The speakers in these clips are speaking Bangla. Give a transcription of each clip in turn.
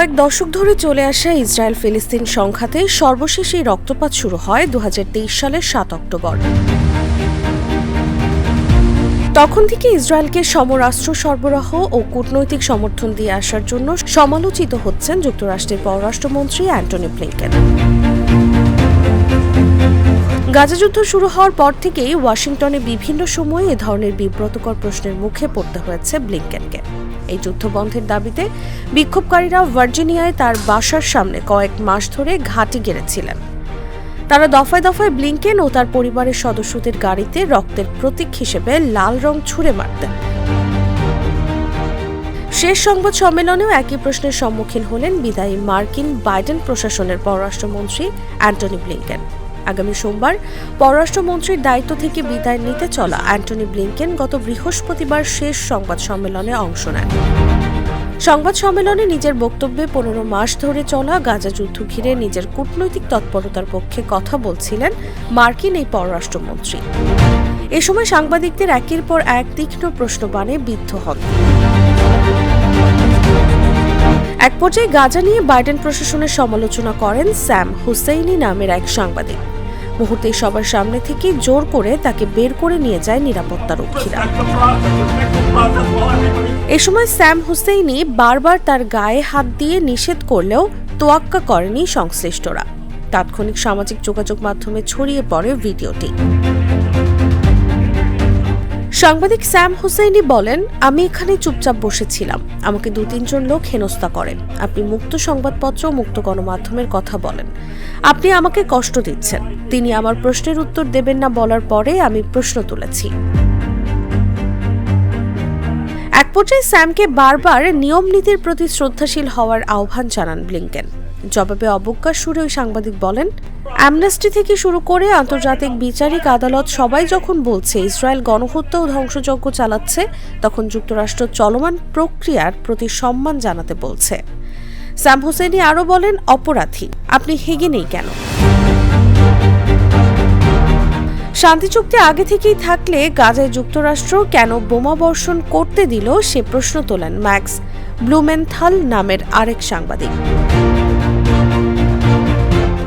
কয়েক দশক ধরে চলে আসা ইসরায়েল ফিলিস্তিন সংঘাতে সর্বশেষ এই রক্তপাত শুরু হয় 2023 সালের 7 অক্টোবর। তখন থেকে ইসরায়েলকে সমরাস্ত্র সরবরাহ ও কূটনৈতিক সমর্থন দিয়ে আসার জন্য সমালোচিত হচ্ছেন যুক্তরাষ্ট্রের পররাষ্ট্রমন্ত্রী অ্যান্টনি ব্লিংকেন। গাজা যুদ্ধ শুরু হওয়ার পর থেকেই ওয়াশিংটনে বিভিন্ন সময়ে এ ধরনের বিব্রতকর প্রশ্নের মুখে পড়তে হয়েছে ব্লিংকেনকে। এই যুদ্ধবন্ধের দাবিতে বিক্ষোভকারীরা ভার্জিনিয়ায় তার বাসার সামনে কয়েক মাস ধরে ঘাঁটি গেড়েছিলেন। তারা দফায় দফায় ব্লিংকেন ও তার পরিবারের সদস্যদের গাড়িতে রক্তের প্রতীক হিসেবে লাল রং ছুঁড়ে মারতেন। শেষ সংবাদ সম্মেলনেও একই প্রশ্নের সম্মুখীন হলেন বিদায়ী মার্কিন বাইডেন প্রশাসনের পররাষ্ট্রমন্ত্রী অ্যান্টনি ব্লিংকেন। আগামী সোমবার পররাষ্ট্রমন্ত্রীর দায়িত্ব থেকে বিদায় নিতে চলা অ্যান্টনি ব্লিংকেন গত বৃহস্পতিবার শেষ সংবাদ সম্মেলনে অংশ নেন। সংবাদ সম্মেলনে নিজের বক্তব্যে 15 মাস ধরে চলা গাজা যুদ্ধ ঘিরে নিজের কূটনৈতিক তৎপরতার পক্ষে কথা বলছিলেন মার্কিন এই পররাষ্ট্রমন্ত্রী। এ সময় সাংবাদিকদের একের পর এক তীক্ষ্ণ প্রশ্নবাণে বিদ্ধ হন। এক পর্যায়ে গাজা নিয়ে বাইডেন প্রশাসনের সমালোচনা করেন স্যাম হুসেইনি নামের এক সাংবাদিক। মুহূর্তেই সবার সামনে থেকে জোর করে তাকে বের করে নিয়ে যায় নিরাপত্তারক্ষীরা। এ সময় স্যাম হুসেইনি বারবার তার গায়ে হাত দিয়ে নিষেধ করলেও তোয়াক্কা করেনি সংশ্লিষ্টরা। তাৎক্ষণিক সামাজিক যোগাযোগ মাধ্যমে ছড়িয়ে পড়ে ভিডিওটি। সাংবাদিক স্যাম হুসেইনি বলেন, আমি এখানে চুপচাপ বসেছিলাম, আমাকে 2-3 জন লোক হেনস্থা করেন। আপনি মুক্ত সংবাদপত্র, মুক্ত গণমাধ্যমের কথা বলেন, আপনি আমাকে কষ্ট দিচ্ছেন। তিনি আমার প্রশ্নের উত্তর দেবেন না বলার পরে আমি প্রশ্ন তুলেছি। এক পর্যায়ে স্যামকে বারবার নিয়ম নীতির প্রতি শ্রদ্ধাশীল হওয়ার আহ্বান জানান ব্লিংকেন। জবাবে অবজ্ঞার সুরে ওই সাংবাদিক বলেন, অ্যামনেস্টি থেকে শুরু করে আন্তর্জাতিক বিচারিক আদালত সবাই যখন বলছে ইসরায়েল গণহত্যা ও ধ্বংসযজ্ঞ চালাচ্ছে, তখন যুক্তরাষ্ট্র চলমান প্রক্রিয়ার প্রতি সম্মান জানাতে বলছে। স্যাম হুসেইনি আরও বলেন, অপরাধী, আপনি হেগে নেই কেন? শান্তি চুক্তি আগে থেকেই থাকলে গাজায় যুক্তরাষ্ট্র কেন বোমা বর্ষণ করতে দিল, সে প্রশ্ন তোলেন ম্যাক্স ব্লুমেনথাল নামের আরেক সাংবাদিক।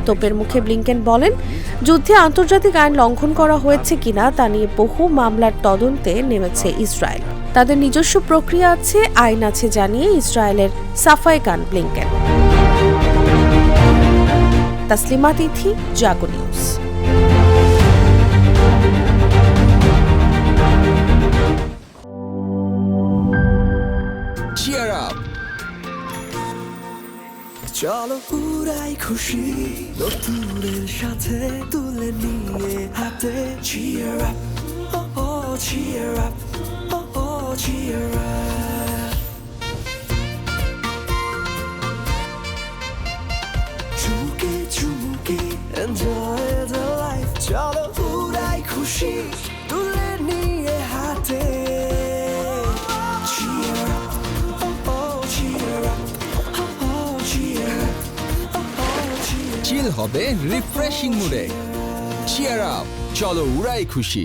তোপের মুখে ব্লিংকেন বলেন, যুদ্ধে আন্তর্জাতিক আইন লঙ্ঘন করা হয়েছে কিনা তা নিয়ে বহু মামলার তদন্তে নেমেছে ইসরায়েল। তাদের নিজস্ব প্রক্রিয়া আছে, আইন আছে জানিয়ে ইসরায়েলের সাফাই গান ব্লিংকেন। তাসলিমা তিথি, জাগো নিউজ। চলো পুরাই খুশি নতুনের সাথে তুলে নিয়ে হাতে cheer up, oh oh cheer up, oh oh cheer up. চুমুকে চুমুকে enjoy the life. চলো পুরাই খুশি তুলে নিয়ে হাতে cheer up, oh oh cheer up. চিল হবে রিফ্রেশিং মুডে। চিয়ার আপ, চলো উড়াই খুশি।